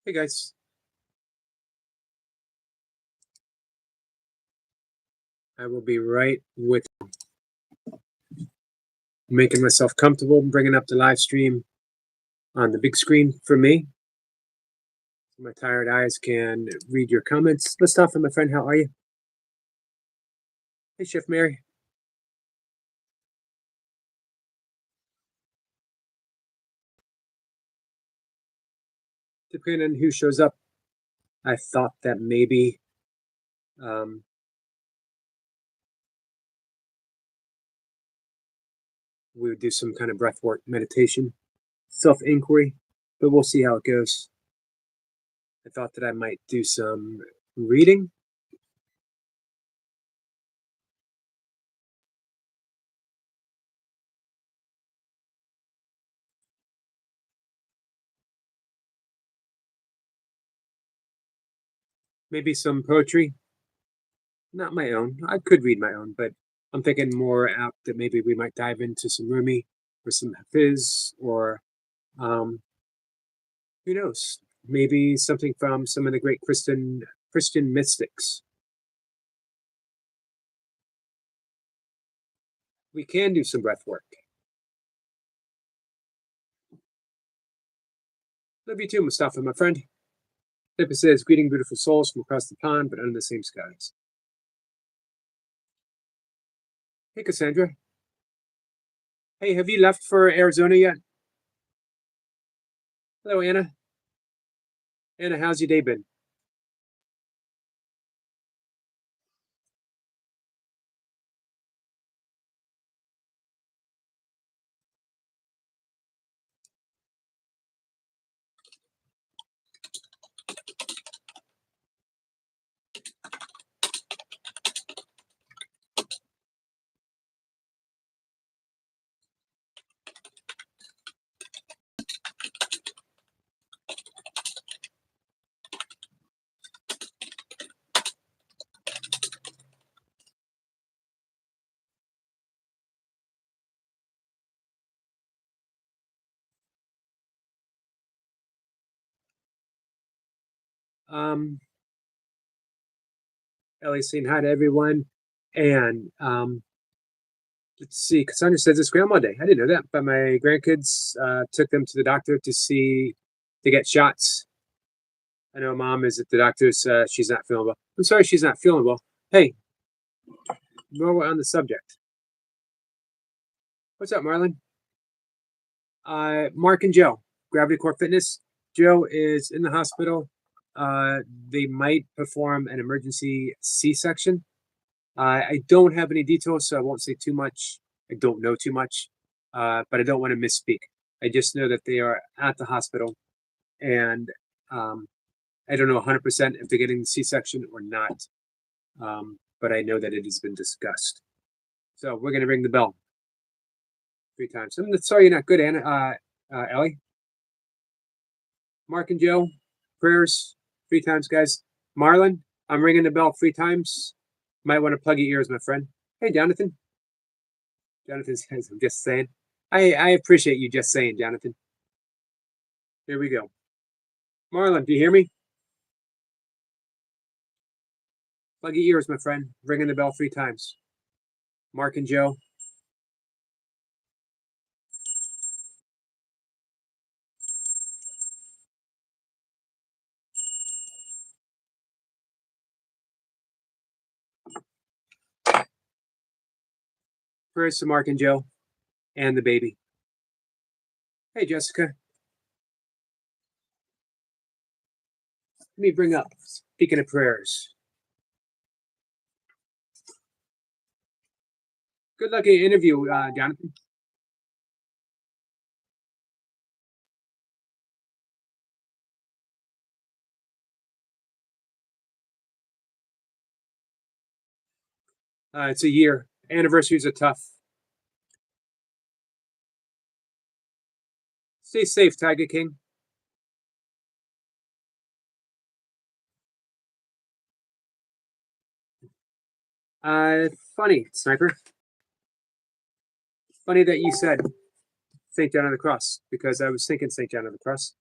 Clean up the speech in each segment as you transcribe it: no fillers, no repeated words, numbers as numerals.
Hey guys, I will be right with making myself comfortable, bringing up the live stream on the big screen for me. My tired eyes can read your comments. Let's start from my friend. How are you? Hey, Chef Mary. Depending on who shows up, I thought that maybe we would do some kind of breathwork meditation, self-inquiry, but we'll see how it goes. I thought that I might do some reading. Maybe some poetry. Not my own. I could read my own, but I'm thinking more apt that maybe we might dive into some Rumi or some Hafiz or um, who knows? Maybe something from some of the great Christian mystics. We can do some breath work. Love you too, Mustafa, my friend. Pippa says, greeting beautiful souls from across the pond, but under the same skies. Hey, Cassandra. Hey, have you left for Arizona yet? Hello, Anna. Anna, how's your day been? Ellie's saying hi to everyone. And let's see, Cassandra says it's Grandma Day. I didn't know that, but my grandkids took them to the doctor to get shots. I know Mom is at the doctor's. She's not feeling well. I'm sorry, she's not feeling well. Hey, while we're on the subject, what's up, Marlon? Mark and Joe, Gravity Core Fitness. Joe is in the hospital. They might perform an emergency C-section. I don't have any details, so I won't say too much. I don't know too much, but I don't want to misspeak. I just know that they are at the hospital, and I don't know 100% if they're getting the C-section or not, but I know that it has been discussed. So we're going to ring the bell 3 times. I'm sorry you're not good, Anna. Ellie. Mark and Joe, prayers 3 times, guys. Marlon, I'm ringing the bell 3 times. Might want to plug your ears, my friend. Hey, Jonathan. Jonathan says, I'm just saying. I appreciate you just saying, Jonathan. Here we go. Marlon, do you hear me? Plug your ears, my friend. Ringing the bell 3 times. Mark and Joe. Prayers to Mark and Joe and the baby. Hey, Jessica. Let me bring up, speaking of prayers. Good luck in your interview, Jonathan. It's a year. Anniversaries are tough. Stay safe, Tiger King. Funny, Sniper. Funny that you said St. John of the Cross, because I was thinking St. John of the Cross.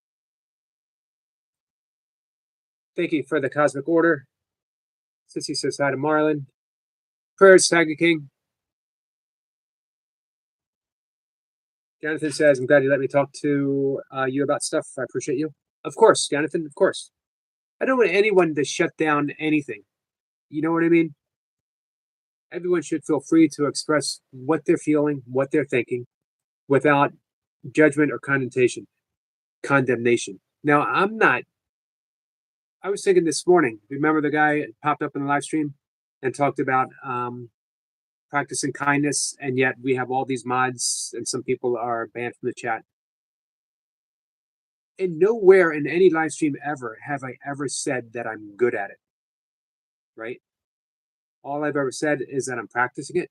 Thank you for the cosmic order. Sissy says hi to Marlon. Prayers, Tiger King. Jonathan says, I'm glad you let me talk to you about stuff. I appreciate you. Of course, Jonathan, of course. I don't want anyone to shut down anything. You know what I mean? Everyone should feel free to express what they're feeling, what they're thinking, without judgment or condemnation. Now, I was thinking this morning, remember the guy popped up in the live stream and talked about practicing kindness, and yet we have all these mods and some people are banned from the chat. And nowhere in any live stream ever have I ever said that I'm good at it, right? All I've ever said is that I'm practicing it.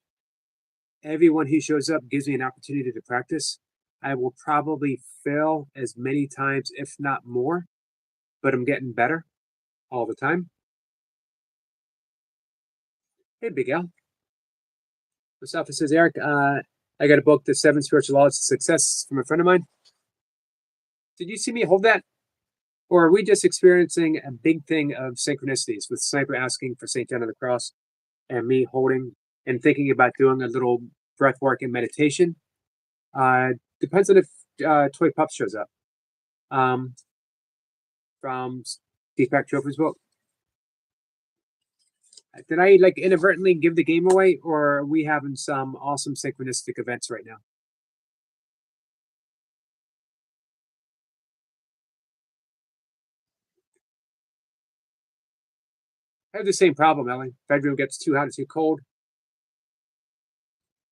Everyone who shows up gives me an opportunity to practice. I will probably fail as many times, if not more, but I'm getting better all the time. Hey, Big Al. Mustafa says, Eric, I got a book, The 7 Spiritual Laws of Success, from a friend of mine. Did you see me hold that? Or are we just experiencing a big thing of synchronicities with Sniper asking for St. John of the Cross and me holding and thinking about doing a little breath work and meditation? Depends on if Toy Pup shows up. From Deepak Chopra's book. Did I like inadvertently give the game away, or are we having some awesome synchronistic events right now? I have the same problem, Ellie. Bedroom gets too hot or too cold.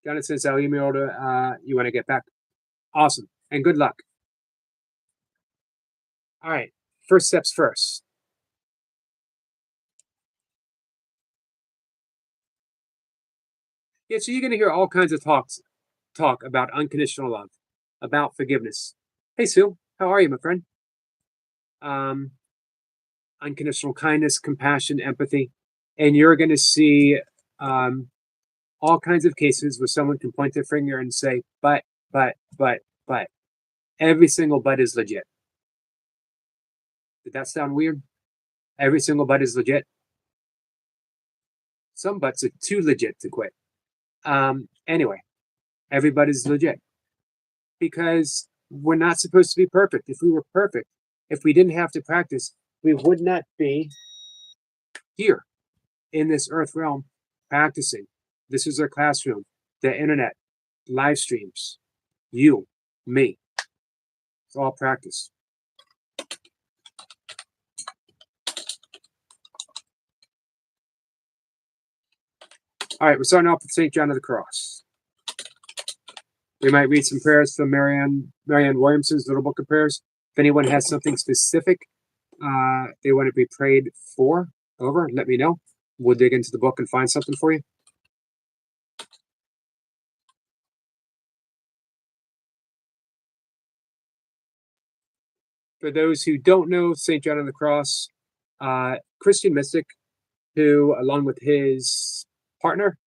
Jonathan says, I'll email to you when I get back. Awesome. And good luck. All right. First steps first. Yeah, so you're going to hear all kinds of talk about unconditional love, about forgiveness. Hey, Sue, how are you, my friend? Unconditional kindness, compassion, empathy. And you're going to see all kinds of cases where someone can point their finger and say, but. Every single but is legit. Did that sound weird? Every single but is legit. Some buts are too legit to quit. Anyway, everybody's legit because we're not supposed to be perfect. If we were perfect, if we didn't have to practice, we would not be here in this earth realm practicing. This is our classroom, the internet, live streams, you, me. It's all practice. All right, we're starting off with St. John of the Cross. We might read some prayers from Marianne Williamson's Little Book of Prayers. If anyone has something specific they want to be prayed for, over, let me know. We'll dig into the book and find something for you. For those who don't know, St. John of the Cross, Christian mystic who, along with his partner,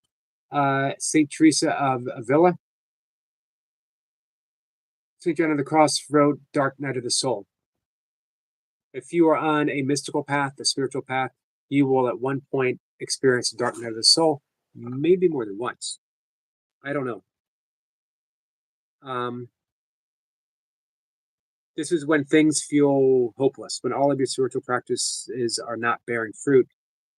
St. Teresa of Avila, St. John of the Cross wrote Dark Night of the Soul. If you are on a mystical path, a spiritual path, you will at one point experience the dark night of the soul, maybe more than once. I don't know. This is when things feel hopeless, when all of your spiritual practices are not bearing fruit,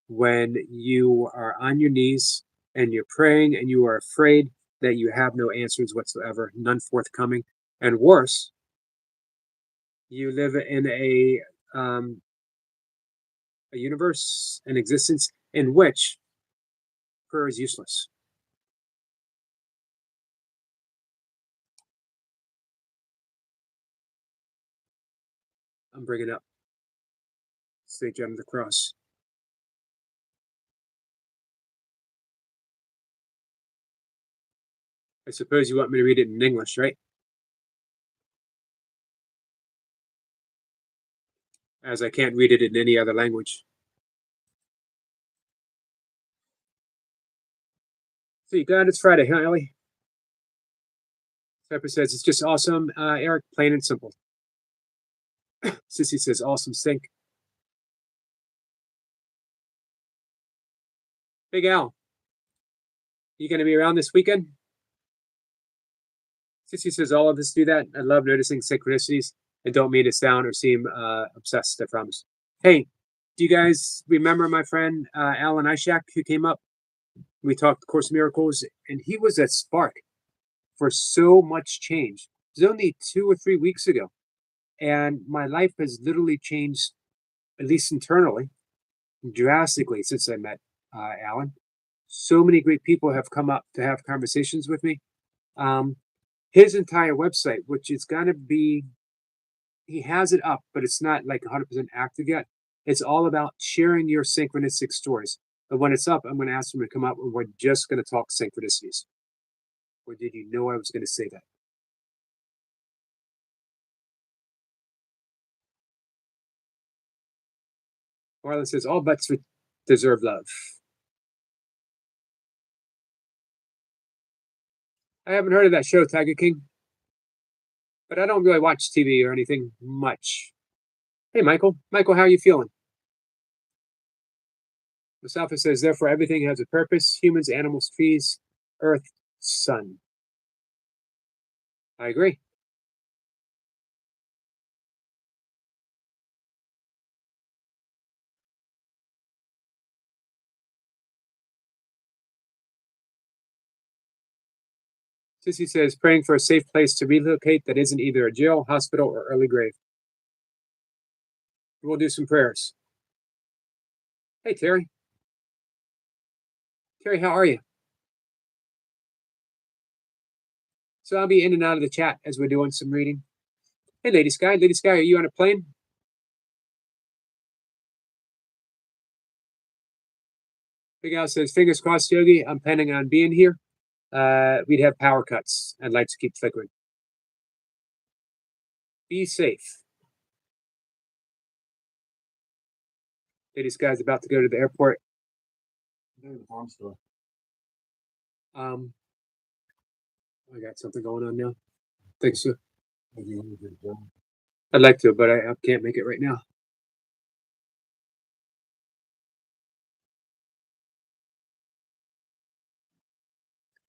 when you are on your knees and you're praying and you are afraid that you have no answers whatsoever, none forthcoming, and worse, you live in a universe, an existence in which prayer is useless. I'm bringing up St. John of the Cross. I suppose you want me to read it in English, right? As I can't read it in any other language. So you got it's Friday, huh, Ellie? Pepper says it's just awesome, Eric, plain and simple. Sissy says awesome sync. Big Al, you going to be around this weekend? Sissy says all of us do that. I love noticing synchronicities. I don't mean to sound or seem obsessed, I promise. Hey, do you guys remember my friend Alan Ishak who came up? We talked Course in Miracles, and he was a spark for so much change. It was only 2 or 3 weeks ago, and my life has literally changed, at least internally, drastically since I met Alan. So many great people have come up to have conversations with me. Um, his entire website, which is going to be, he has it up, but it's not like 100% active yet. It's all about sharing your synchronistic stories. But when it's up, I'm going to ask him to come up and we're just going to talk synchronicities. Or did you know I was going to say that? Marlon says, all butts deserve love. I haven't heard of that show, Tiger King, but I don't really watch TV or anything much. Hey, Michael. Michael, how are you feeling? Mustafa says, therefore, everything has a purpose humans, animals, trees, earth, sun. I agree. Sissy says, praying for a safe place to relocate that isn't either a jail, hospital, or early grave. We'll do some prayers. Hey, Terry. Terry, how are you? So I'll be in and out of the chat as we're doing some reading. Hey, Lady Sky. Lady Sky, are you on a plane? Big Al says, fingers crossed, Yogi. I'm planning on being here. We'd have power cuts. I'd like to keep flickering. Be safe. Lady Sky's about to go to the airport. The farm store. I got something going on now. Thanks, sir. I'd like to, but I can't make it right now.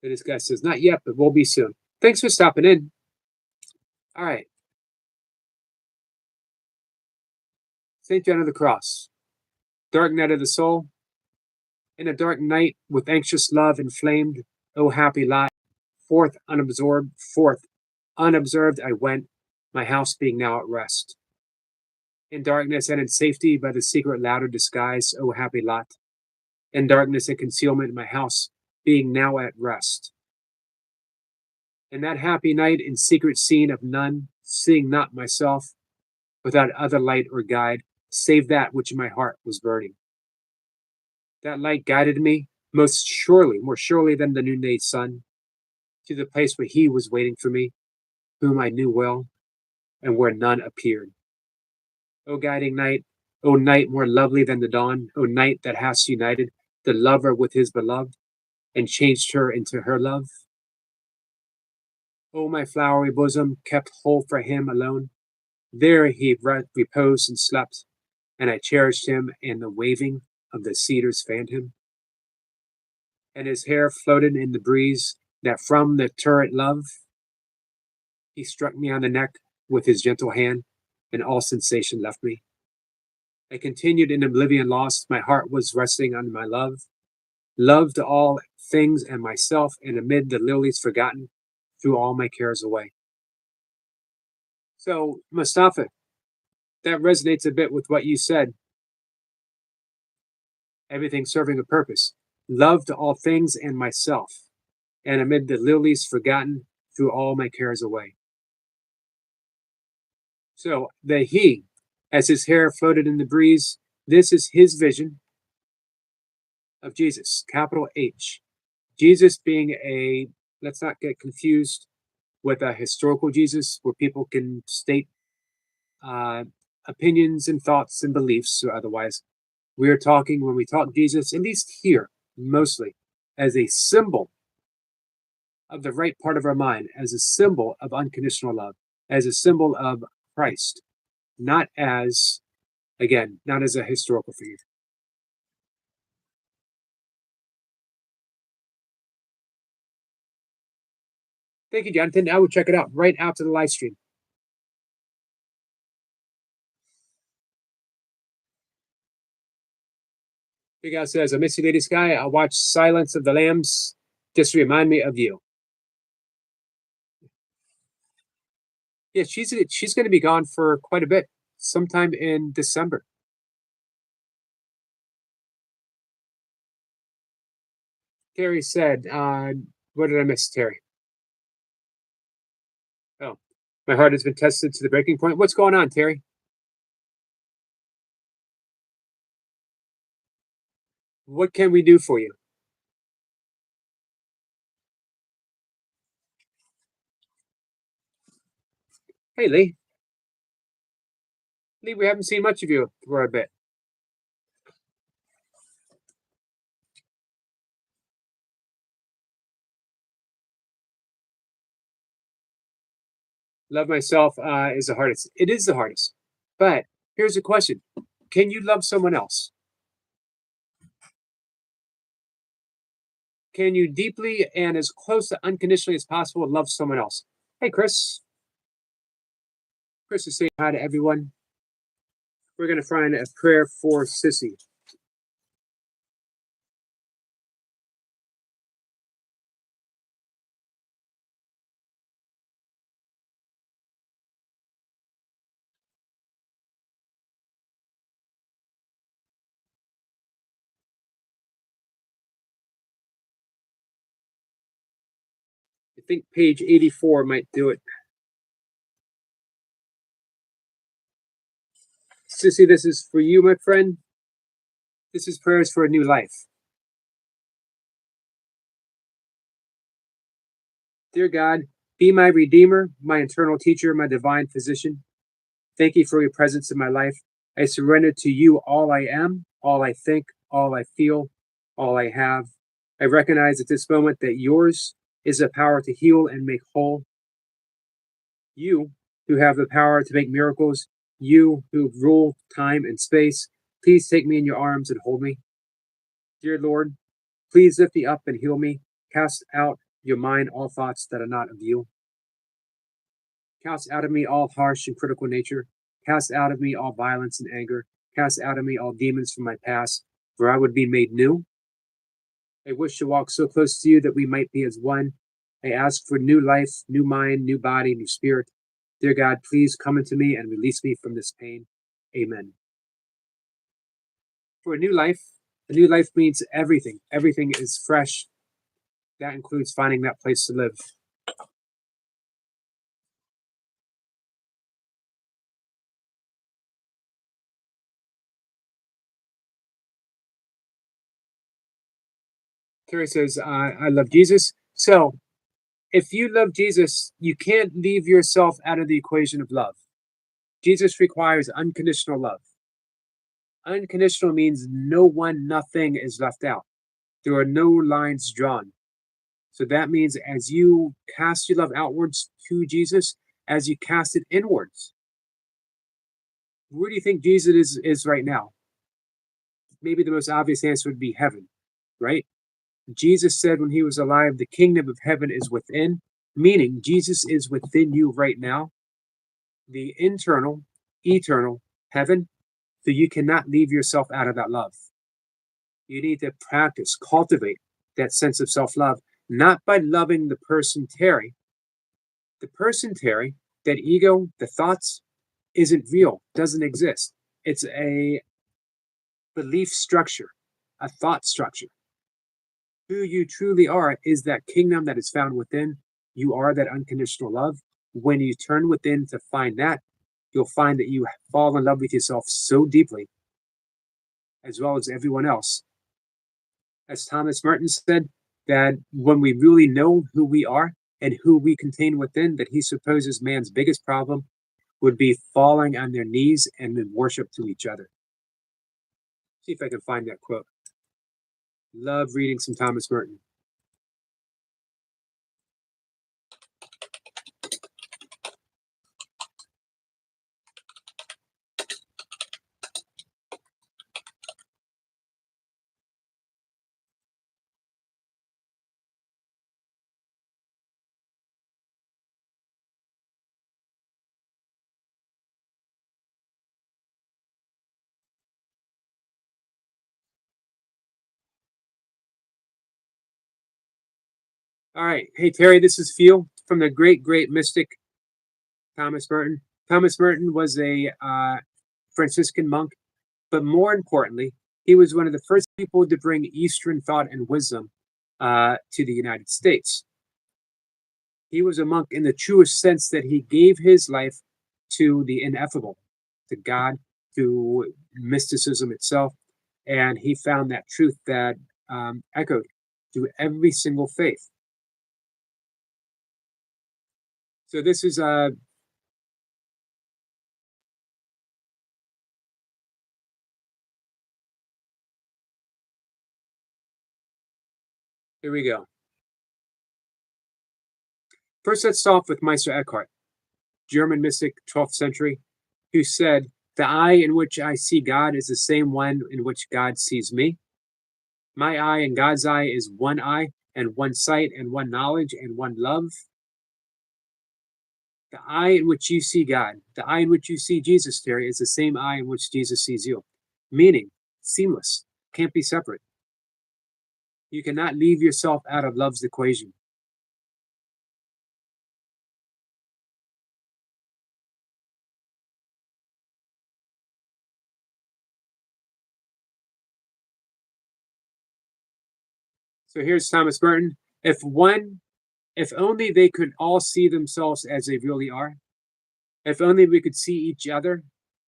This guy says, not yet, but we'll be soon. Thanks for stopping in. All right. St. John of the Cross. Dark night of the soul. In a dark night, with anxious love inflamed, O happy lot, forth unobserved I went, my house being now at rest. In darkness and in safety, by the secret ladder disguised, O happy lot. In darkness and concealment, my house being now at rest. In that happy night, in secret scene of none, seeing not myself, without other light or guide, save that which in my heart was burning. That light guided me, most surely, more surely than the noonday sun, to the place where he was waiting for me, whom I knew well, and where none appeared. O guiding night, O night more lovely than the dawn, O night that hast united the lover with his beloved, and changed her into her love. O my flowery bosom, kept whole for him alone, there he reposed and slept, and I cherished him, and the waving of the cedars fanned him. And his hair floated in the breeze that from the turret love. He struck me on the neck with his gentle hand, and all sensation left me. I continued in oblivion lost, my heart was resting on my love, loved all things and myself, and amid the lilies forgotten, threw all my cares away. So, Mustafa, that resonates a bit with what you said. Everything serving a purpose. Loved all things and myself, and amid the lilies forgotten, threw all my cares away. So the he, as his hair floated in the breeze, this is his vision of Jesus, capital H. Jesus being a, let's not get confused with a historical Jesus where people can state opinions and thoughts and beliefs or otherwise. We are talking, when we talk Jesus, at least here, mostly, as a symbol of the right part of our mind, as a symbol of unconditional love, as a symbol of Christ, not as, again, not as a historical figure. Thank you, Jonathan. I will check it out right after the live stream. Big Al says, I miss you, Lady Sky. I'll watch Silence of the Lambs just to remind me of you. Yeah, she's going to be gone for quite a bit, sometime in December. Terry said, what did I miss, Terry? Oh, my heart has been tested to the breaking point. What's going on, Terry? What can we do for you? Hey, Lee. Lee, we haven't seen much of you for a bit. Love myself is the hardest. It is the hardest. But here's a question. Can you love someone else? Can you deeply and as close to unconditionally as possible love someone else? Hey, Chris. Chris is saying hi to everyone. We're going to find a prayer for Sissy. I think page 84 might do it. Sissy, this is for you, my friend. This is prayers for a new life. Dear God, be my redeemer, my eternal teacher, my divine physician. Thank you for your presence in my life. I surrender to you all I am, all I think, all I feel, all I have. I recognize at this moment that yours is the power to heal and make whole. You, who have the power to make miracles, you who rule time and space, please take me in your arms and hold me. Dear Lord, please lift me up and heal me. Cast out your mind all thoughts that are not of you. Cast out of me all harsh and critical nature. Cast out of me all violence and anger. Cast out of me all demons from my past, for I would be made new. I wish to walk so close to you that we might be as one. I ask for new life, new mind, new body, new spirit. Dear God, please come into me and release me from this pain. Amen. For a new life means everything. Everything is fresh. That includes finding that place to live. Carrie says, I love Jesus. So if you love Jesus, you can't leave yourself out of the equation of love. Jesus requires unconditional love. Unconditional means no one, nothing is left out. There are no lines drawn. So that means as you cast your love outwards to Jesus, as you cast it inwards, where do you think Jesus is right now? Maybe the most obvious answer would be heaven, right? Jesus said when he was alive, the kingdom of heaven is within, meaning Jesus is within you right now, the internal, eternal heaven. So you cannot leave yourself out of that love. You need to practice, cultivate that sense of self love, not by loving the person Terry. The person Terry, that ego, the thoughts, isn't real, doesn't exist. It's a belief structure, a thought structure. Who you truly are is that kingdom that is found within. You are that unconditional love. When you turn within to find that, you'll find that you fall in love with yourself so deeply, as well as everyone else. As Thomas Merton said, that when we really know who we are and who we contain within, that he supposes man's biggest problem would be falling on their knees and in worship to each other. See if I can find that quote. Love reading some Thomas Merton. All right. Hey, Terry, this is Phil from the great mystic Thomas Merton. Thomas Merton was a Franciscan monk, but more importantly, he was one of the first people to bring Eastern thought and wisdom to the United States. He was a monk in the truest sense that he gave his life to the ineffable, to God, to mysticism itself, and he found that truth that echoed through every single faith. So this is here we go. First, let's start off with Meister Eckhart, German mystic, 12th century, who said, "The eye in which I see God is the same one in which God sees me. My eye and God's eye is one eye, and one sight, and one knowledge, and one love. The eye in which you see God, the eye in which you see Jesus, Terry, is the same eye in which Jesus sees you." Meaning, seamless, can't be separate. You cannot leave yourself out of love's equation. So here's Thomas Merton. If only they could all see themselves as they really are. If only we could see each other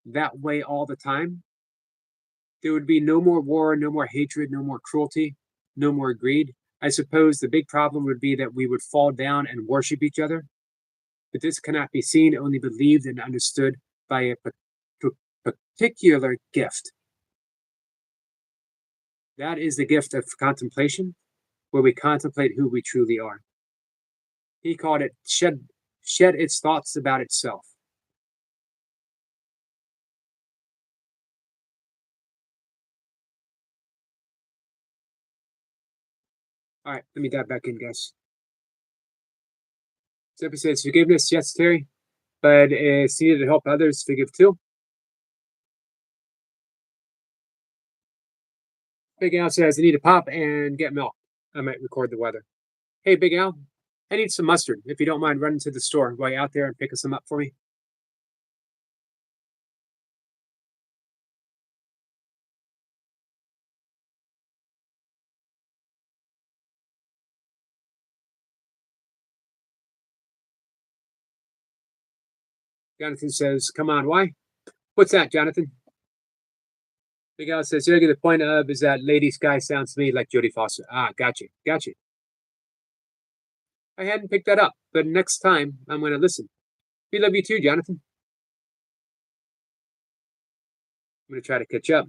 that way all the time, there would be no more war, no more hatred, no more cruelty, no more greed. I suppose the big problem would be that we would fall down and worship each other, but this cannot be seen, only believed and understood by a particular gift. That is the gift of contemplation, where we contemplate who we truly are. He called it shed its thoughts about itself. All right, let me dive back in, guys. So it says forgiveness, yes, Terry, but it's needed to help others forgive too. Big Al says I need to pop and get milk. I might record the weather. Hey, Big Al, I need some mustard. If you don't mind running to the store while you're out there and picking some up for me. Jonathan says, come on, why? What's that, Jonathan? Big Al says, Yogi, the point of is that Lady Sky sounds to me like Jodie Foster. Ah, gotcha. I hadn't picked that up, but next time I'm going to listen. We love you too, Jonathan. I'm going to try to catch up.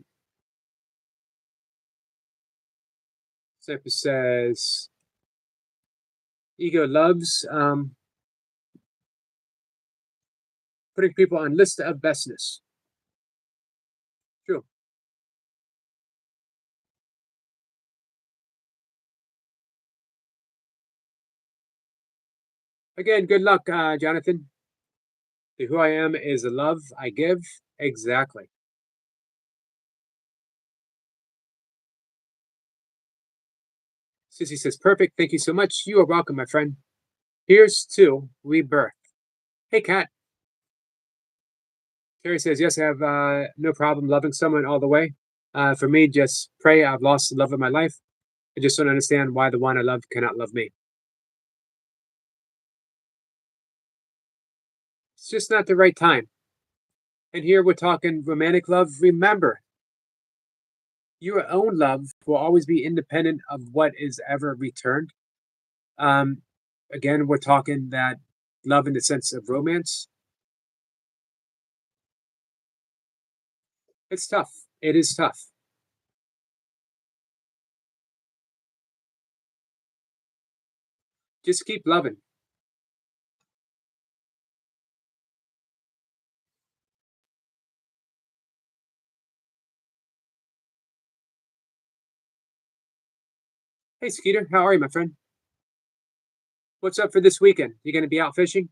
Zephyr says, ego loves putting people on list of bestness. True. Again, good luck, Jonathan. The who I am is the love I give. Exactly. Sissy says, perfect. Thank you so much. You are welcome, my friend. Here's to rebirth. Hey, Kat. Terry says, yes, I have no problem loving someone all the way. For me, just pray I've lost the love of my life. I just don't understand why the one I love cannot love me. It's just not the right time. And here we're talking romantic love. Remember, your own love will always be independent of what is ever returned. Um, Again, we're talking that love in the sense of romance. It's tough. It is tough. Just keep loving. Hey, Skeeter, how are you, my friend? What's up for this weekend? You going to be out fishing?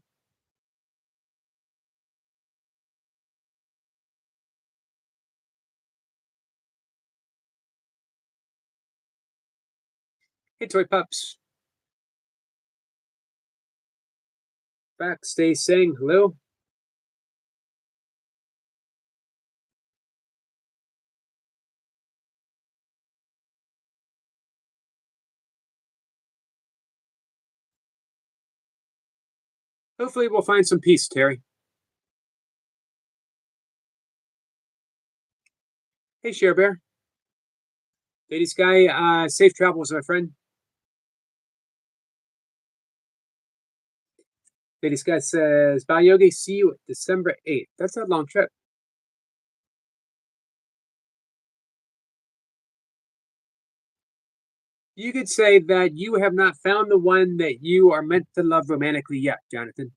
Hey, Toy Pups. Back, stay saying hello. Hopefully we'll find some peace, Terry. Hey, Share Bear. Lady Sky, safe travels, my friend. Lady Sky says, bye, Yogi. See you December 8th. That's a long trip. You could say that you have not found the one that you are meant to love romantically yet, Jonathan.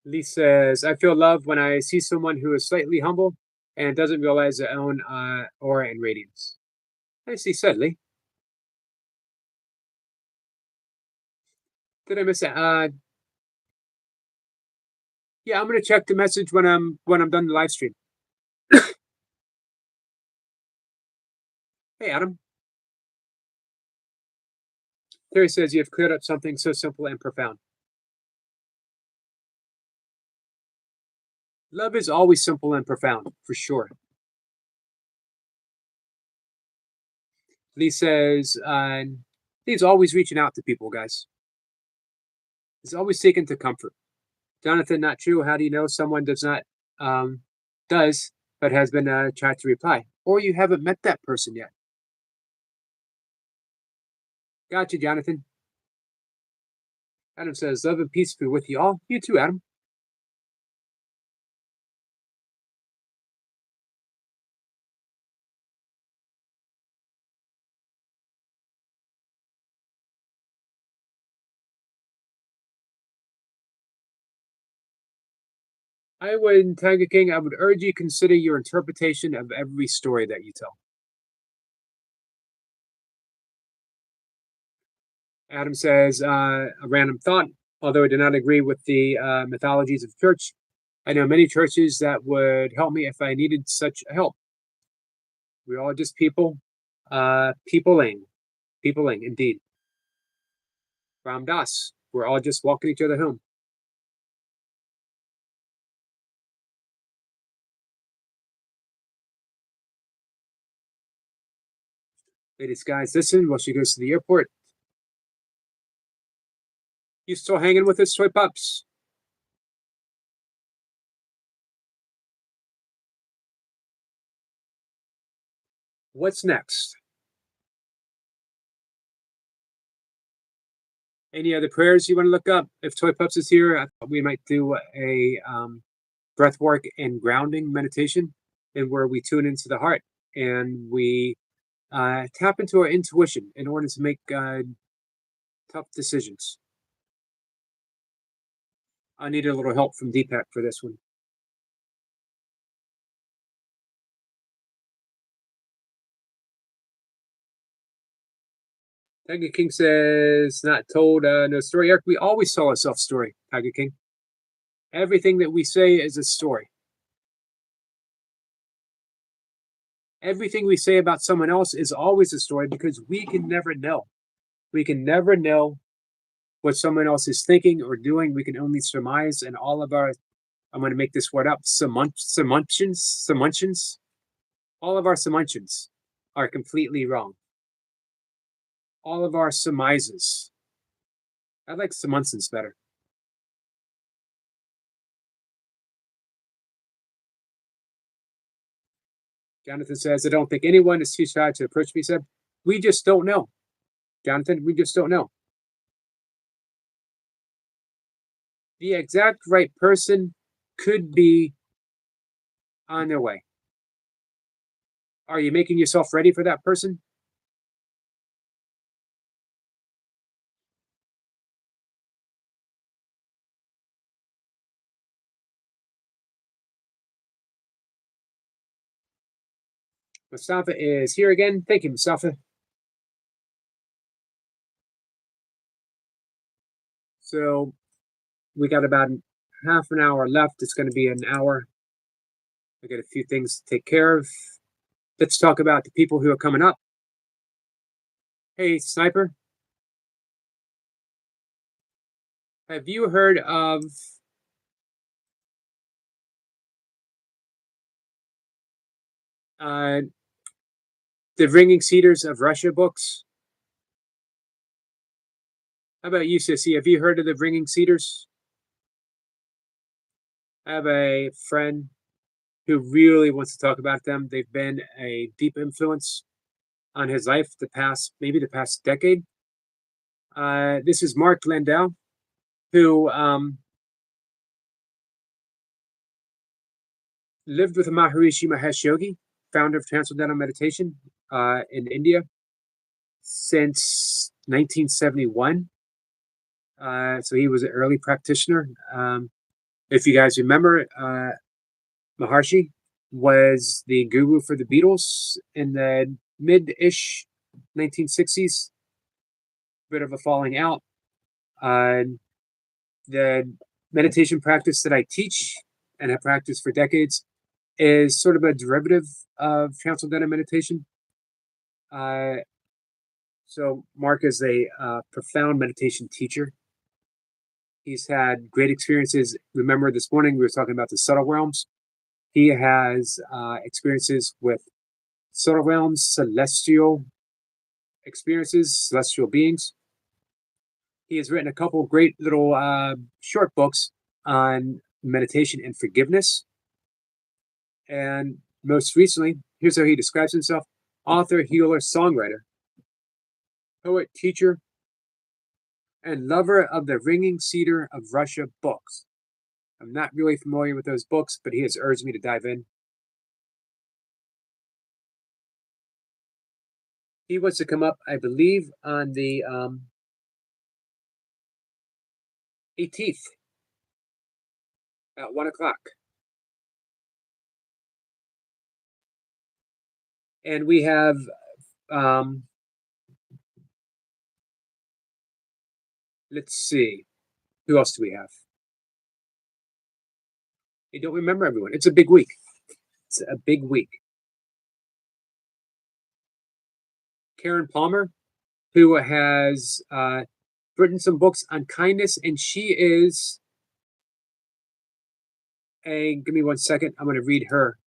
Lee says, I feel love when I see someone who is slightly humble and doesn't realize their own aura and radiance. Nicely said, Lee. Did I miss it? Yeah, I'm gonna check the message when I'm done the live stream. Hey, Adam. Terry says you have cleared up something so simple and profound. Love is always simple and profound, for sure. Lee says he's always reaching out to people, guys. He's always seeking to comfort. Jonathan, not true. How do you know someone does not does but has been tried to reply, or you haven't met that person yet? Gotcha, Jonathan. Adam says, love and peace be with you all. You too, Adam. I would, Tiger King, I would urge you consider your interpretation of every story that you tell. Adam says, a random thought. Although I do not agree with the mythologies of church, I know many churches that would help me if I needed such help. We're all just people, peopling, indeed. Ram Das, we're all just walking each other home. Lady Sky's listen while she goes to the airport. You still hanging with us, Toy Pups? What's next? Any other prayers you want to look up? If Toy Pups is here, I thought we might do a breath work and grounding meditation, and where we tune into the heart and we tap into our intuition in order to make tough decisions. I need a little help from Deepak for this one. Tiger King says, not told no story. Eric, we always tell ourselves story, Tiger King. Everything that we say is a story. Everything we say about someone else is always a story because we can never know. We can never know what someone else is thinking or doing. We can only surmise, and all of our, I'm going to make this word up, sumuntions, all of our sumuntions are completely wrong. All of our surmises. I like sumuntions better. Jonathan says, I don't think anyone is too shy to approach me. Said, we just don't know. Jonathan, we just don't know. The exact right person could be on their way. Are you making yourself ready for that person? Mustafa is here again. Thank you, Mustafa. So we got about half an hour left. It's going to be an hour. I got a few things to take care of. let's talk about the people who are coming up. Hey, Sniper, have you heard of uh, the Ringing Cedars of Russia books? How about you, Sissy? Have you heard of the Ringing Cedars? I have a friend who really wants to talk about them. They've been a deep influence on his life maybe the past decade. This is Mark Landau, who lived with Maharishi Mahesh Yogi, founder of Transcendental Meditation in India since 1971. So he was an early practitioner. If you guys remember, Maharshi was the guru for the Beatles in the mid-ish 1960s. Bit of a falling out. The meditation practice that I teach and have practiced for decades is sort of a derivative of Transcendental Meditation. So Mark is a profound meditation teacher. He's had great experiences. Remember this morning we were talking about the subtle realms. He has experiences with subtle realms, celestial experiences, celestial beings. He has written a couple of great little short books on meditation and forgiveness. And most recently, here's how he describes himself: author, healer, songwriter, poet, teacher, and lover of the Ringing Cedar of Russia books. I'm not really familiar with those books, but he has urged me to dive in. He wants to come up, I believe, on the 18th at 1 o'clock. And we have let's see, who else do we have? I don't remember everyone. It's a big week. It's a big week. Karen Palmer, who has written some books on kindness, and she is give me 1 second. I'm going to read her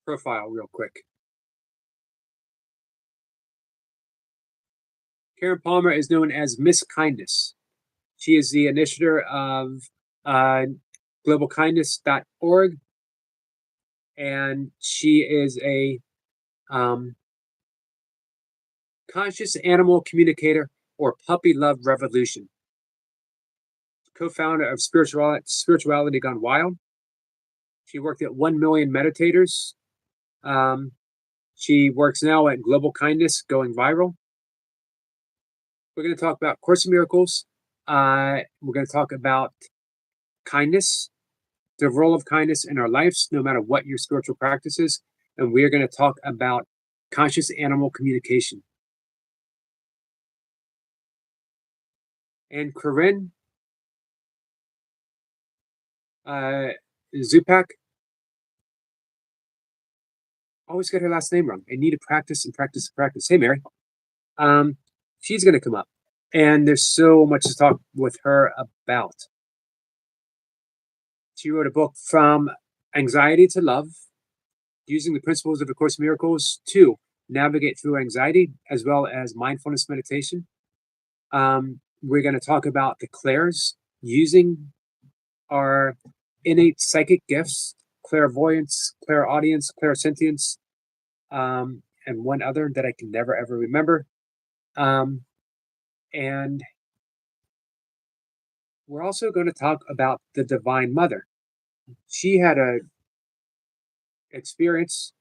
profile real quick. Karen Palmer is known as Miss Kindness. She is the initiator of globalkindness.org, and she is a conscious animal communicator, or puppy love revolution. Co-founder of Spirituality Gone Wild. She worked at 1 Million Meditators. She works now at Global Kindness, going viral. We're going to talk about Course in Miracles. We're going to talk about kindness, the role of kindness in our lives, no matter what your spiritual practice is. And we're going to talk about conscious animal communication. And Corinne Zupak, always get her last name wrong. I need to practice and practice and practice. Hey, Mary. She's going to come up. And there's so much to talk with her about. She wrote a book, From Anxiety to Love, using the principles of A Course in Miracles to navigate through anxiety, as well as mindfulness meditation. We're going to talk about the clairs, using our innate psychic gifts, clairvoyance, clairaudience, clairsentience, and one other that I can never ever remember. And we're also going to talk about the Divine Mother. She had a experience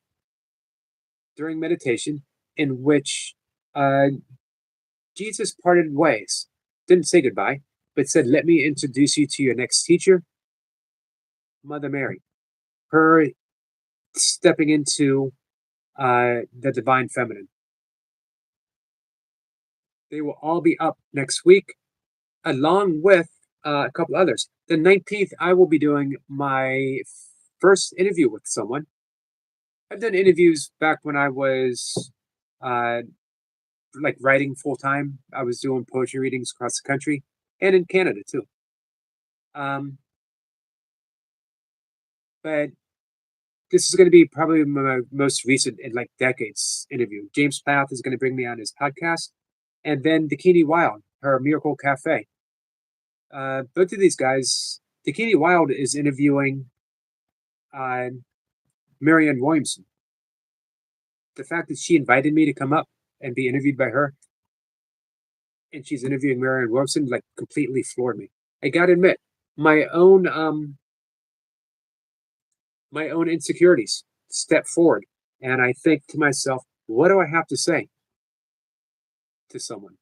during meditation in which Jesus parted ways, didn't say goodbye, but said, "Let me introduce you to your next teacher, Mother Mary." Her stepping into the Divine Feminine. They will all be up next week, along with a couple others. The 19th, I will be doing my first interview with someone. I've done interviews back when I was uh, like writing full time. I was doing poetry readings across the country and in Canada too. Um, but this is going to be probably my most recent in like decades interview. James Plath is going to bring me on his podcast, and then Dakini Wild, her Miracle Cafe. Both of these guys, Dakini Wild is interviewing uh, Marianne Williamson. The fact that she invited me to come up and be interviewed by her, and she's interviewing Marianne Williamson, like completely floored me. I gotta admit, my own my own insecurities step forward, and I think to myself, what do I have to say to someone?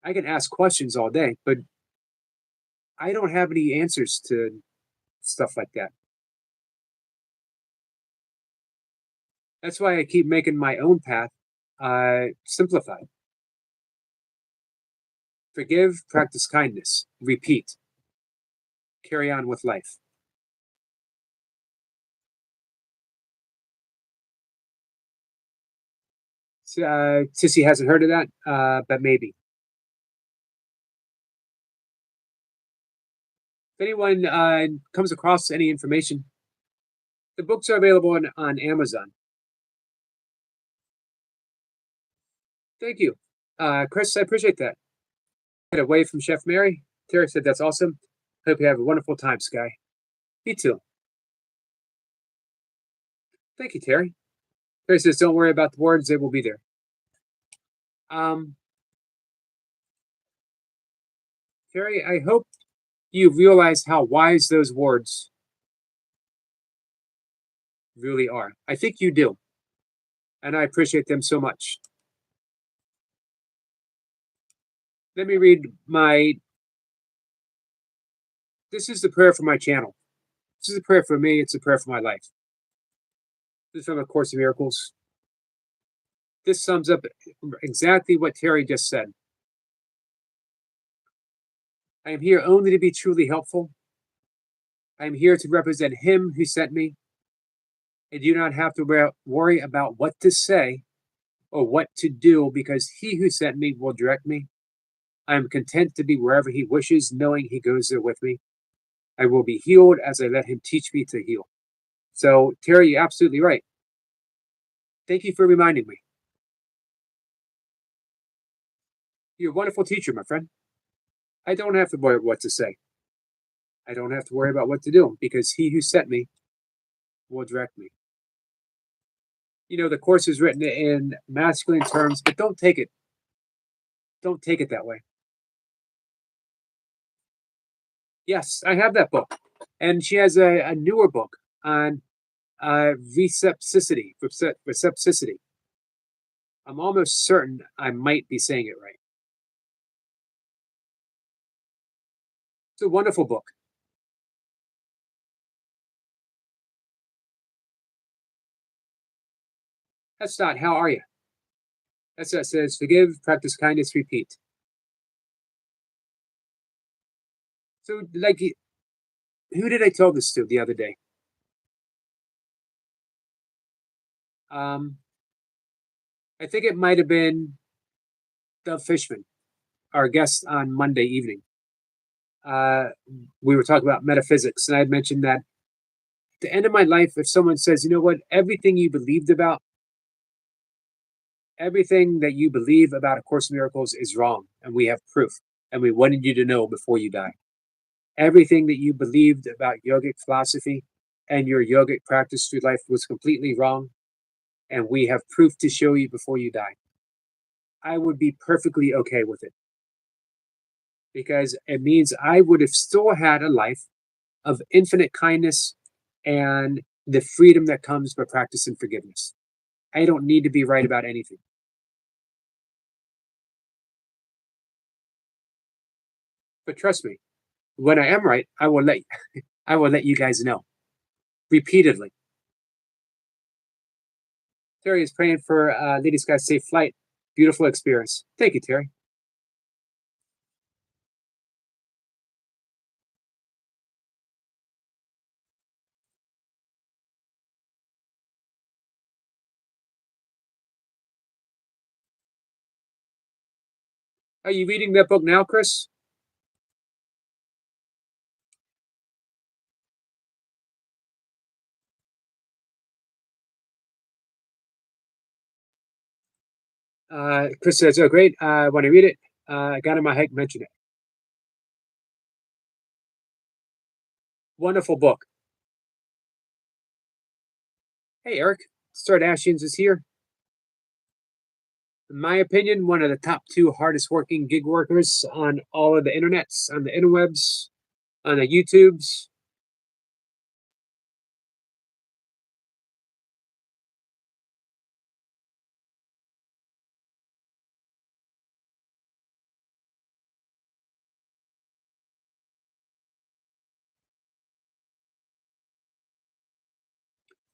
I can ask questions all day, but I don't have any answers to stuff like that. That's why I keep making my own path simplified. Forgive, practice kindness, repeat, carry on with life. Sissy hasn't heard of that, but maybe. If anyone comes across any information, the books are available on Amazon. Thank you. Chris, I appreciate that. Get away from Chef Mary. Terry said that's awesome. Hope you have a wonderful time, Sky. Me too. Thank you, Terry. Terry says, don't worry about the words, they will be there. Um, Terry, I hope you realize how wise those words really are. I think you do. And I appreciate them so much. Let me read my. This is the prayer for my channel. This is a prayer for me. It's a prayer for my life. This is from A Course in Miracles. This sums up exactly what Terry just said. I am here only to be truly helpful. I am here to represent Him who sent me. I do not have to worry about what to say or what to do because He who sent me will direct me. I am content to be wherever He wishes, knowing He goes there with me. I will be healed as I let Him teach me to heal. So, Terry, you're absolutely right. Thank you for reminding me. You're a wonderful teacher, my friend. I don't have to worry about what to say. I don't have to worry about what to do because He who sent me will direct me. You know, the course is written in masculine terms, but don't take it that way. Yes, I have that book. And she has a newer book on recepticity. I'm almost certain I might be saying it right. It's a wonderful book. That's not, how are you? That's what it says, forgive, practice kindness, repeat. So, like, who did I tell this to the other day? I think it might have been Doug Fishman, our guest on Monday evening. We were talking about metaphysics, and I had mentioned that at the end of my life, if someone says, you know what, everything that you believe about A Course in Miracles is wrong, and we have proof, and we wanted you to know before you die. Everything that you believed about yogic philosophy and your yogic practice through life was completely wrong, and we have proof to show you before you die. I would be perfectly okay with it because it means I would have still had a life of infinite kindness and the freedom that comes by practicing forgiveness. I don't need to be right about anything. But trust me, when I am right, I will let you guys know repeatedly. Terry is praying for Lady Sky's safe flight. Beautiful experience. Thank you, Terry. Are you reading that book now, Chris? Chris says, "Oh, great! I want to read it. I got in my head, mention it. Wonderful book." Hey, Eric, Stardashians is here. In my opinion, one of the top two hardest working gig workers on all of the internets, on the interwebs, on the YouTubes.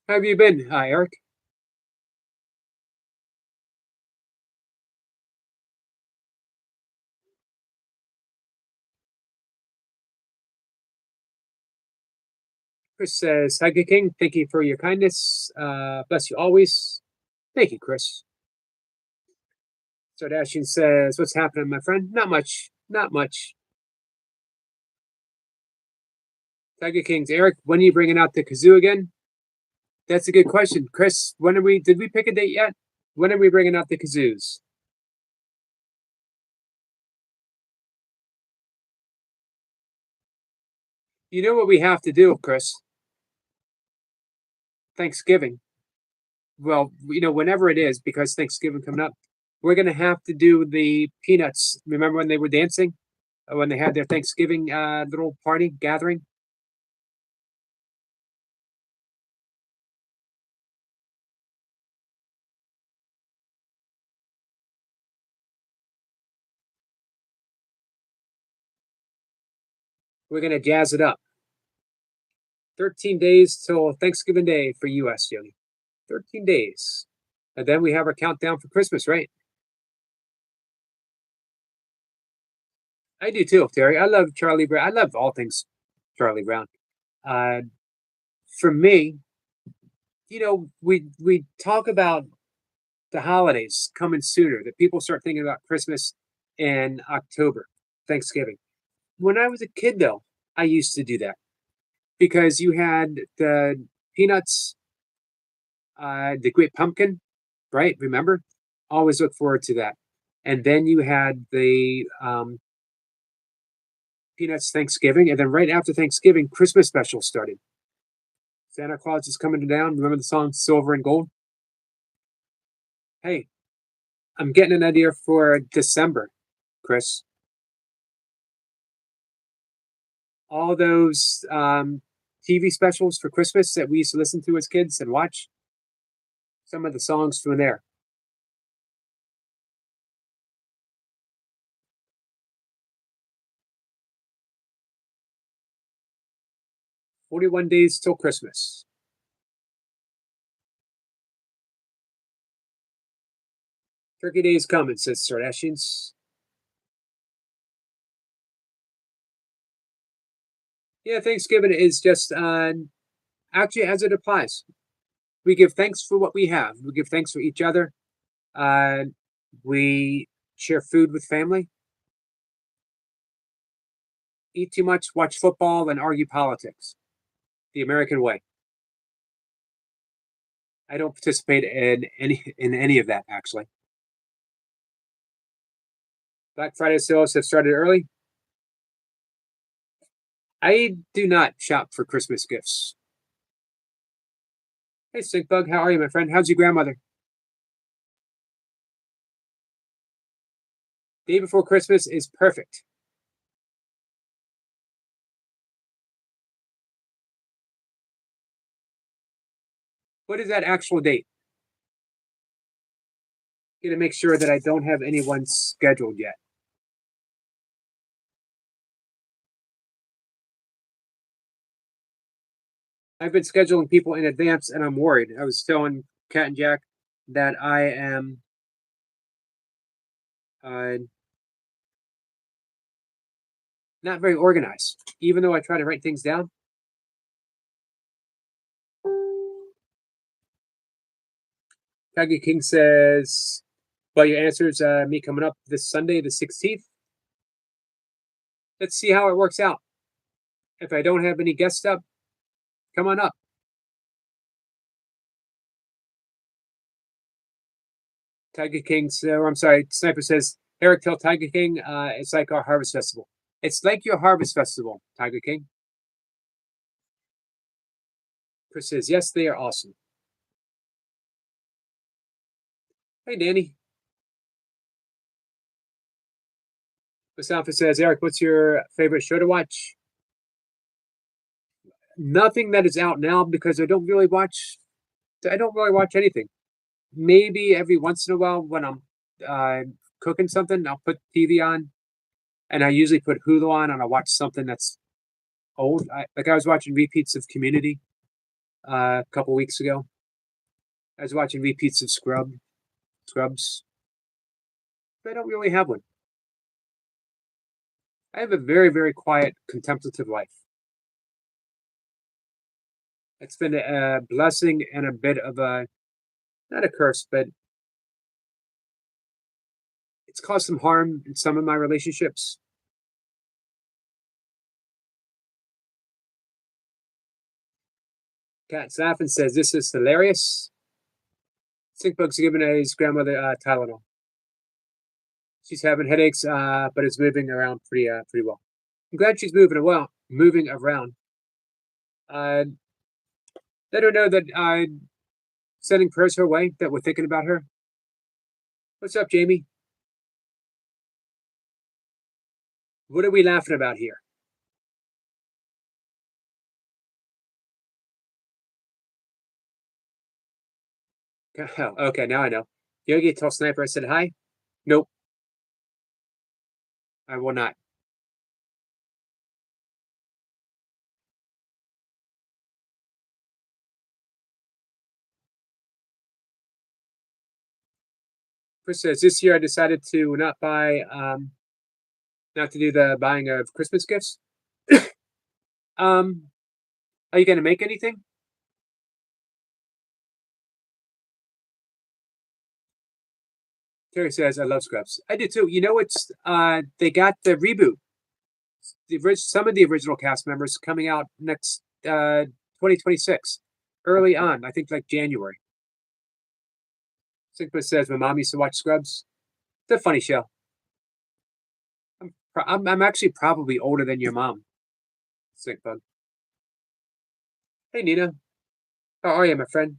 How have you been, Eric? Chris says, "Hi, Good King. Thank you for your kindness. Bless you always." Thank you, Chris. Stardashian says, "What's happening, my friend? Not much. Not much." Tiger Kings, Eric, when are you bringing out the kazoo again? That's a good question, Chris. When are we? Did we pick a date yet? When are we bringing out the kazoos? You know what we have to do, Chris? Thanksgiving. Well, whenever it is, because Thanksgiving coming up, we're gonna have to do the peanuts. Remember when they were dancing? When they had their Thanksgiving little party gathering? We're gonna jazz it up. 13 days till Thanksgiving Day for US, Yogi. 13 days. And then we have our countdown for Christmas, right? I do too, Terry. I love Charlie Brown. I love all things Charlie Brown. Uh, for me, we talk about the holidays coming sooner, that people start thinking about Christmas in October, Thanksgiving. When I was a kid, though, I used to do that because you had the peanuts, the Great Pumpkin, right? Remember? Always look forward to that. And then you had the Peanuts Thanksgiving, and then right after Thanksgiving, Christmas special started. Santa Claus is coming down. Remember the song Silver and Gold? Hey, I'm getting an idea for December, Chris. All those TV specials for Christmas that we used to listen to as kids and watch, some of the songs from there. 41 days till Christmas. Turkey Day is coming, says Sardashians. Yeah, Thanksgiving is just actually as it applies. We give thanks for what we have. We give thanks for each other. Uh, we share food with family, eat too much, watch football, and argue politics. The American way. I don't participate in any of that actually. Black Friday sales have started early. I do not shop for Christmas gifts. Hey, Sinkbug, how are you, my friend? How's your grandmother? Day before Christmas is perfect. What is that actual date? Gonna make sure that I don't have anyone scheduled yet. I've been scheduling people in advance and I'm worried. I was telling Cat and Jack that I am uh, not very organized. Even though I try to write things down, Kage King says But your answers, me coming up this Sunday, the 16th. Let's see how it works out. If I don't have any guests up, come on up. Tiger King, so I'm sorry, Sniper says, Eric, tell Tiger King, it's like our harvest festival. It's like your harvest festival, Tiger King. Chris says, yes, they are awesome. Hey, Danny. Mustafa says, Eric, what's your favorite show to watch? Nothing that is out now because I don't really watch anything. Maybe every once in a while when I'm cooking something, I'll put TV on, and I usually put Hulu on, and I watch something that's old. I was watching repeats of Community a couple weeks ago. I was watching repeats of Scrubs. But I don't really have one. I have a very, very quiet, contemplative life. It's been a blessing and a bit of a, not a curse, but it's caused some harm in some of my relationships. Cat Saffin says, this is hilarious. Sinkbug's giving his grandmother Tylenol. She's having headaches, but it's moving around pretty well. I'm glad she's moving around. Let her know that sending prayers her way, that we're thinking about her. What's up, Jamie? What are we laughing about here? Oh, okay, now I know. Yogi, tell Sniper I said hi. Nope, I will not. Chris says, this year I decided to not to do the buying of Christmas gifts. Are you going to make anything? Terry says, I love Scrubs. I do too. You know, they got the reboot. Some of the original cast members coming out next 2026, early on. I think like January. Sigma says, my mom used to watch Scrubs. It's a funny show. I'm actually probably older than your mom. Sick bug. Hey Nina, how are you, my friend?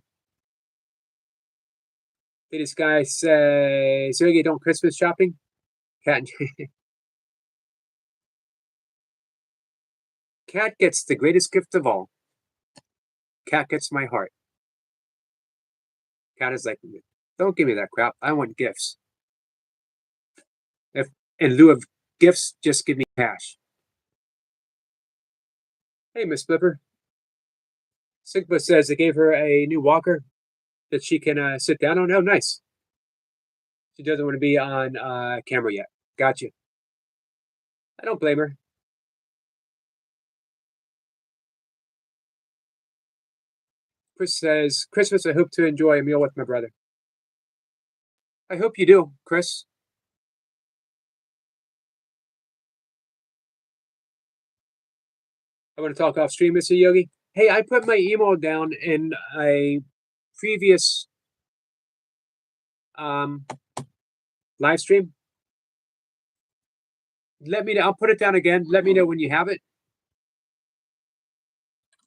Hey, this guy says, "So you don't Christmas shopping?" Cat. Cat gets the greatest gift of all. Cat gets my heart. Cat is like, don't give me that crap. I want gifts. If in lieu of gifts, just give me cash. Hey, Miss Flipper. Sigma says they gave her a new walker that she can sit down on. Oh, nice. She doesn't want to be on camera yet. Gotcha. I don't blame her. Chris says, Christmas, I hope to enjoy a meal with my brother. I hope you do, Chris. I want to talk off stream, Mr. Yogi. Hey, I put my email down in a previous live stream. Let me know. I'll put it down again. Let me know when you have it.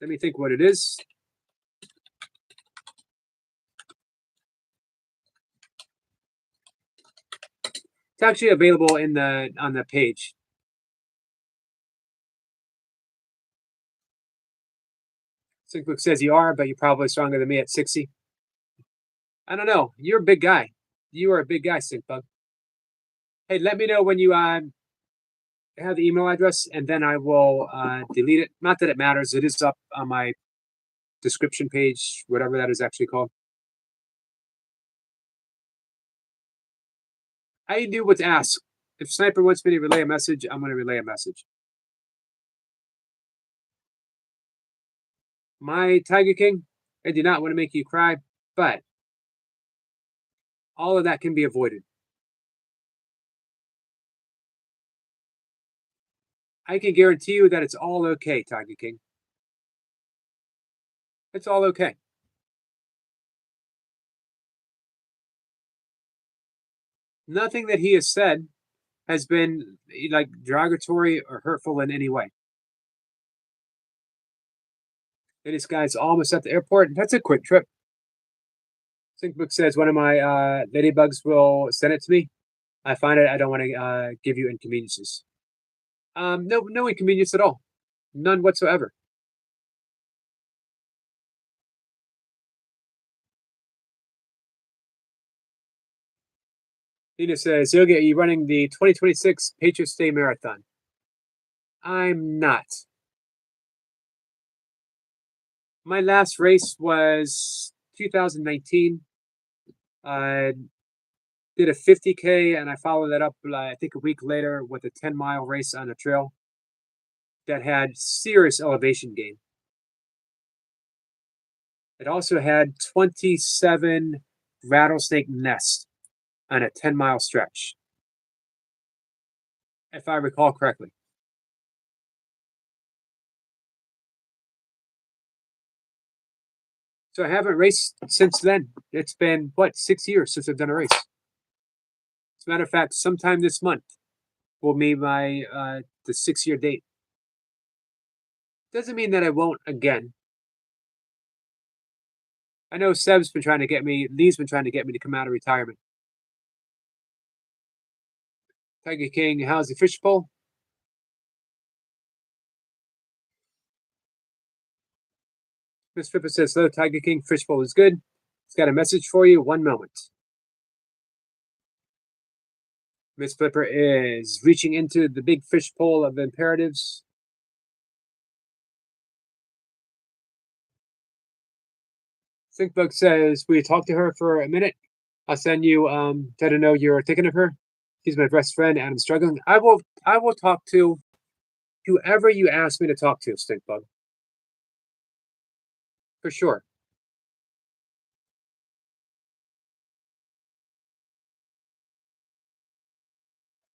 Let me think what it is. It's actually available on the page. Sinkbook says you are, but you're probably stronger than me at 60. I don't know. You're a big guy. You are a big guy, Sinkbug. Hey, let me know when you have the email address, and then I will delete it. Not that it matters. It is up on my description page, whatever that is actually called. I do what's asked. If Sniper wants me to relay a message, I'm going to relay a message. My Tiger King, I do not want to make you cry, but all of that can be avoided. I can guarantee you that it's all okay, Tiger King. It's all okay. Nothing that he has said has been like derogatory or hurtful in any way. And this guy's almost at the airport. That's a quick trip. Syncbook says one of my ladybugs will send it to me. I find it. I don't want to give you inconveniences. No, no inconvenience at all. None whatsoever. Nina says, Yogi, are you running the 2026 Patriots Day Marathon? I'm not. My last race was 2019. I did a 50K and I followed that up, I think, a week later with a 10-mile race on a trail that had serious elevation gain. It also had 27 rattlesnake nests on a 10-mile stretch, if I recall correctly. So I haven't raced since then. It's been, what, 6 years since I've done a race. As a matter of fact, sometime this month will be my the 6-year date. Doesn't mean that I won't again. I know Seb's been trying to get me, Lee's been trying to get me to come out of retirement. Tiger King, how's the fishbowl? Miss Flipper says, hello, Tiger King, fishbowl is good. It's got a message for you. One moment. Miss Flipper is reaching into the big fishbowl of imperatives. Syncbug says, will you talk to her for a minute? I'll send you let her know you're thinking of her. She's my best friend and I'm struggling. I will talk to whoever you ask me to talk to, Stinkbug. For sure.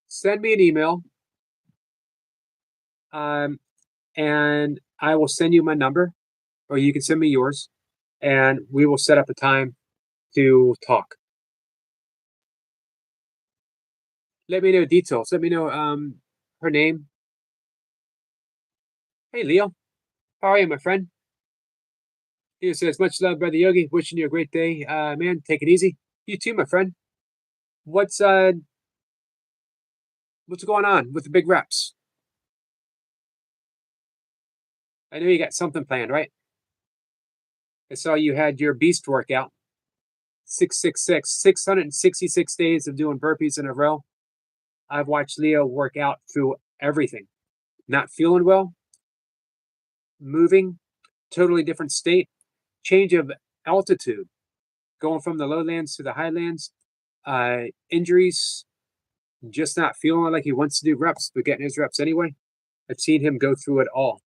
Send me an email. And I will send you my number, or you can send me yours, and we will set up a time to talk. Let me know details. Let me know her name. Hey Leo, how are you, my friend? He says, much love, brother Yogi. Wishing you a great day, man. Take it easy. You too, my friend. What's going on with the big reps? I know you got something planned, right? I saw you had your beast workout. 666 days of doing burpees in a row. I've watched Leo work out through everything. Not feeling well, moving, totally different state, change of altitude, going from the lowlands to the highlands, injuries, just not feeling like he wants to do reps, but getting his reps anyway. I've seen him go through it all.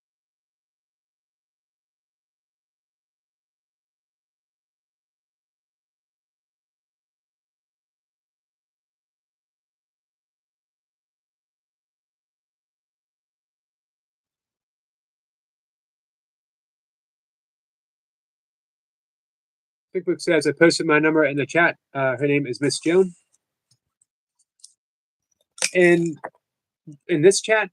QuickBooks says I posted my number in the chat. Her name is Miss Joan. In this chat,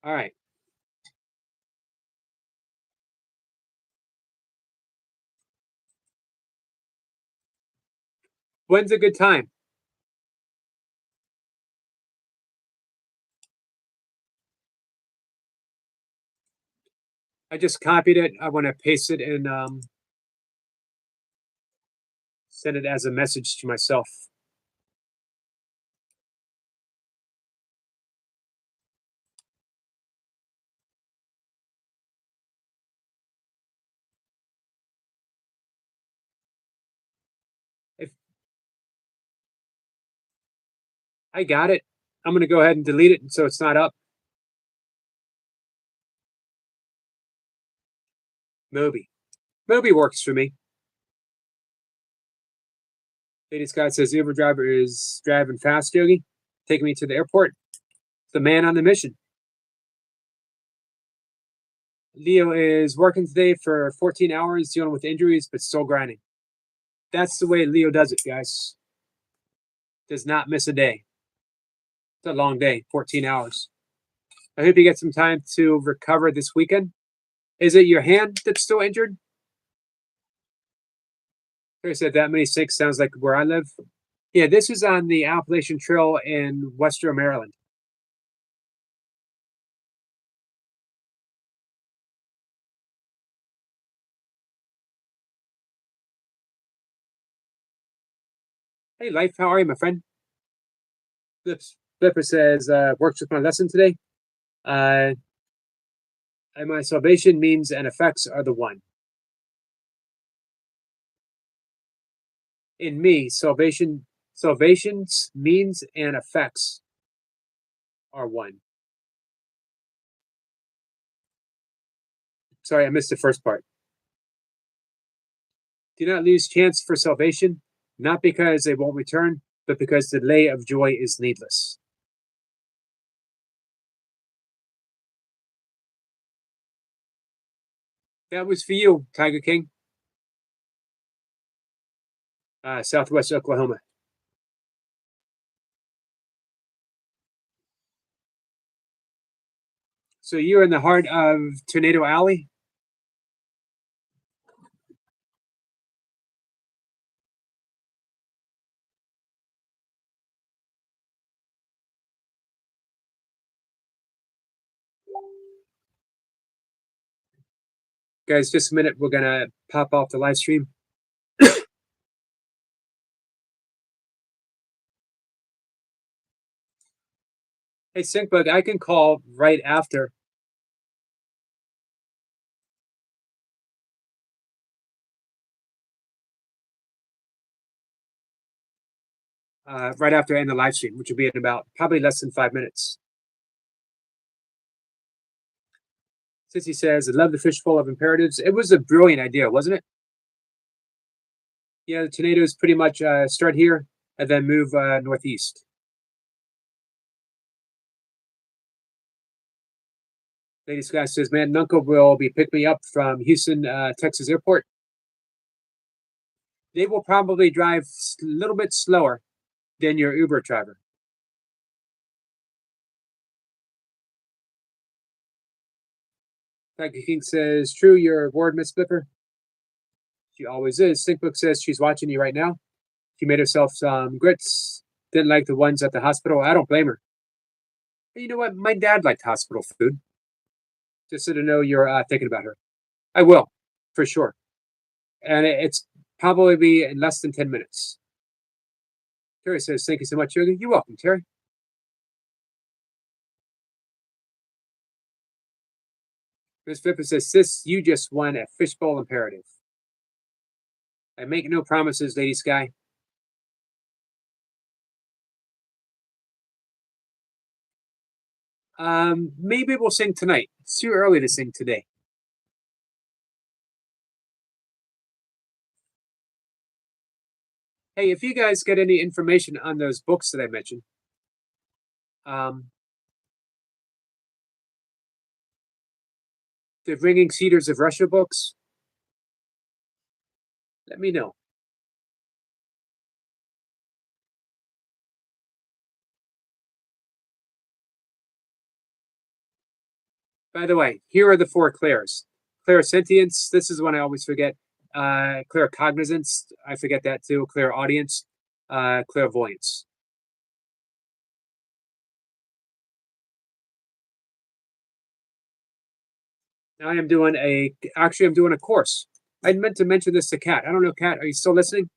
all right. When's a good time? I just copied it. I want to paste it and send it as a message to myself. If I got it, I'm going to go ahead and delete it so it's not up. Moby. Moby works for me. Lady Scott says Uber driver is driving fast, Yogi, taking me to the airport. The man on the mission. Leo is working today for 14 hours, dealing with injuries, but still grinding. That's the way Leo does it, guys. Does not miss a day. It's a long day, 14 hours. I hope you get some time to recover this weekend. Is it your hand that's still injured? I said that many sinks sounds like where I live. Yeah, this is on the Appalachian Trail in Western Maryland. Hey, Life, how are you, my friend? Flipper says, works with my lesson today. And my salvation means and effects are the one. In me, salvation's means and effects are one. Sorry, I missed the first part. Do not lose chance for salvation, not because they won't return, but because the delay of joy is needless. That was for you, Tiger King. Southwest Oklahoma. So you're in the heart of Tornado Alley? Guys, just a minute. We're going to pop off the live stream. Hey, Syncbug, I can call right after. Right after I end the live stream, which will be in about probably less than 5 minutes. Sissy says, I love the fishbowl of imperatives. It was a brilliant idea, wasn't it? Yeah, the tornadoes pretty much start here and then move northeast. Lady Sky says, man, Nuncle will be picking me up from Houston, Texas airport. They will probably drive a little bit slower than your Uber driver. Tiger King says, true, your word, Miss Flipper. She always is. Syncbook says she's watching you right now. She made herself some grits. Didn't like the ones at the hospital. I don't blame her. And you know what? My dad liked hospital food. Just so to know you're thinking about her. I will, for sure. And it's probably be in less than 10 minutes. Terry says, thank you so much, Yogi. You're welcome, Terry. Ms. Flipper says, sis, you just won a fishbowl imperative. I make no promises, Lady Sky. Maybe we'll sing tonight. It's too early to sing today. Hey, if you guys get any information on those books that I mentioned, the Ringing Cedars of Russia books, let me know. By the way, here are the 4 clairs. Clairsentience, this is one I always forget. Claircognizance, I forget that too. Clairaudience, clairvoyance. Now I'm doing a course. I meant to mention this to Kat. I don't know, Kat, are you still listening?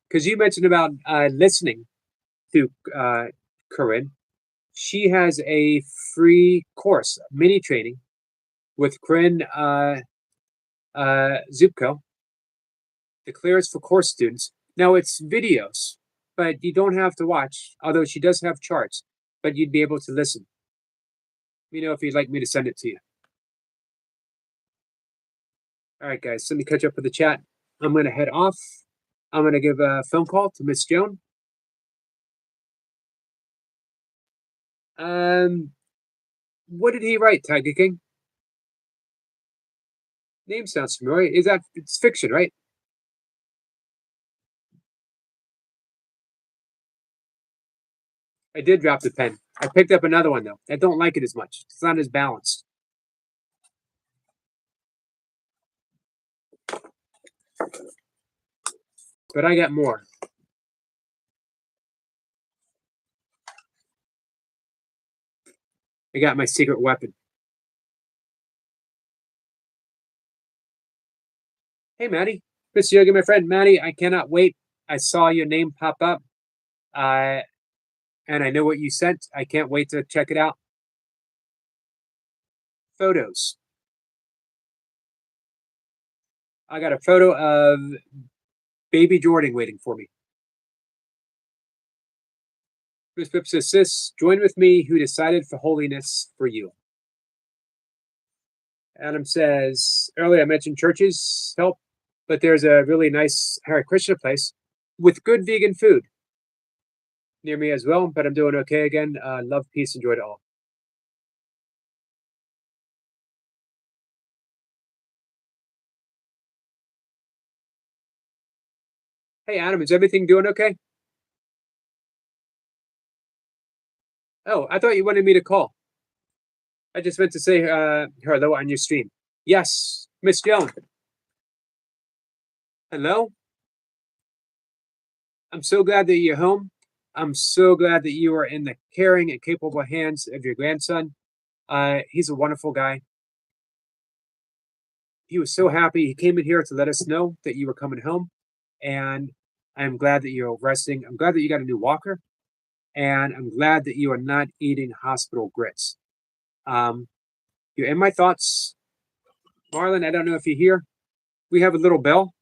Because you mentioned about listening to Corinne. She has a free course, mini training with Corinne Zupko. The Clears for course students. Now it's videos, but you don't have to watch, although she does have charts, but you'd be able to listen. me know if you'd like me to send it to you. All right, guys, let me catch up with the chat. I'm going to head off. I'm going to give a phone call to Miss Joan. What did he write, Tiger King? Name sounds familiar. It's fiction, right? I did drop the pen. I picked up another one though. I don't like it as much. It's not as balanced. But I got more. I got my secret weapon. Hey, Maddie. Miss Yogi, my friend. Maddie, I cannot wait. I saw your name pop up. And I know what you sent. I can't wait to check it out. Photos. I got a photo of baby Jordan waiting for me. Chris Pip says, sis, join with me who decided for holiness for you. Adam says, earlier I mentioned churches help, but there's a really nice Hare Krishna place with good vegan food near me as well, but I'm doing okay again. Love, peace, and joy to all. Hey, Adam, is everything doing okay? Oh, I thought you wanted me to call. I just meant to say hello on your stream. Yes, Miss Joan. Hello. I'm so glad that you're home. I'm so glad that you are in the caring and capable hands of your grandson. He's a wonderful guy. He was so happy. He came in here to let us know that you were coming home. And I'm glad that you're resting. I'm glad that you got a new walker. And I'm glad that you are not eating hospital grits. You're in my thoughts. Marlon, I don't know if you're here. We have a little bell.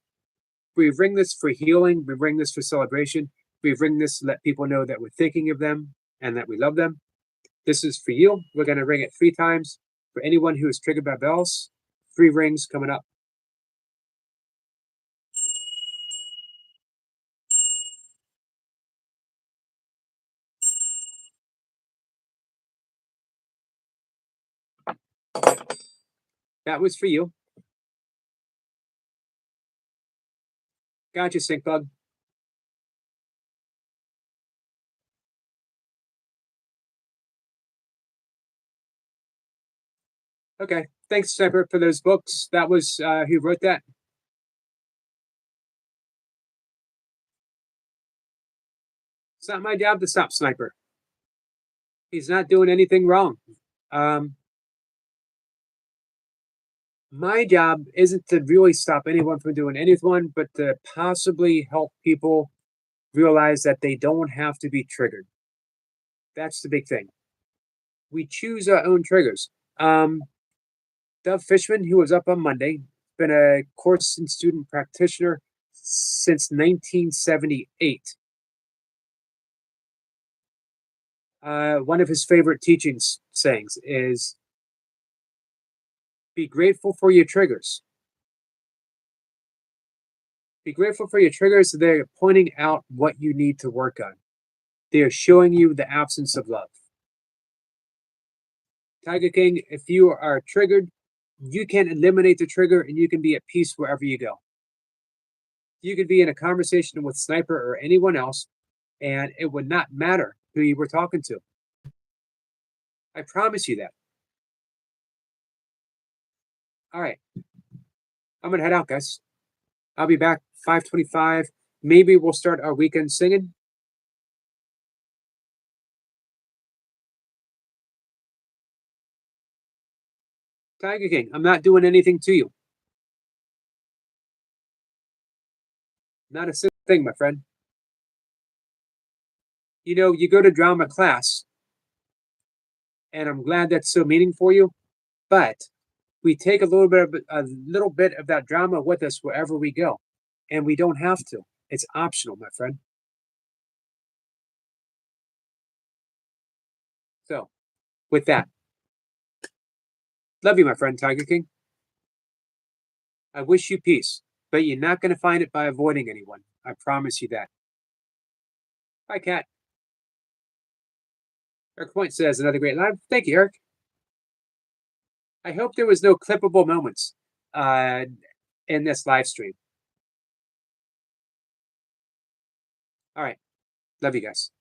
We ring this for healing. We ring this for celebration. We ring this to let people know that we're thinking of them and that we love them. This is for you. We're going to ring it 3 times. For anyone who is triggered by bells, 3 rings coming up. That was for you. Gotcha, Stink Bug. Okay. Thanks, Sniper, for those books. That was who wrote that. It's not my job to stop Sniper. He's not doing anything wrong. My job isn't to really stop anyone from doing anything, but to possibly help people realize that they don't have to be triggered. That's the big thing. We choose our own triggers. Dove Fishman, who was up on Monday, been a course and student practitioner since 1978. One of his favorite teachings sayings is, be grateful for your triggers. Be grateful for your triggers. They're pointing out what you need to work on. They are showing you the absence of love. Tiger King, if you are triggered, you can eliminate the trigger and you can be at peace wherever you go. You could be in a conversation with Sniper or anyone else, and it would not matter who you were talking to. I promise you that. All right. I'm going to head out, guys. I'll be back 5:25. Maybe we'll start our weekend singing. Tiger King, I'm not doing anything to you. Not a single thing, my friend. You know, you go to drama class, and I'm glad that's so meaningful for you, but we take a little bit of that drama with us wherever we go, and we don't have to. It's optional, my friend. So, with that, Love you, my friend, Tiger King. I wish you peace, but you're not going to find it by avoiding anyone. I promise you that. Bye, Cat. Eric Point says another great live. Thank you, Eric. I hope there was no clippable moments in this live stream. All right. Love you guys.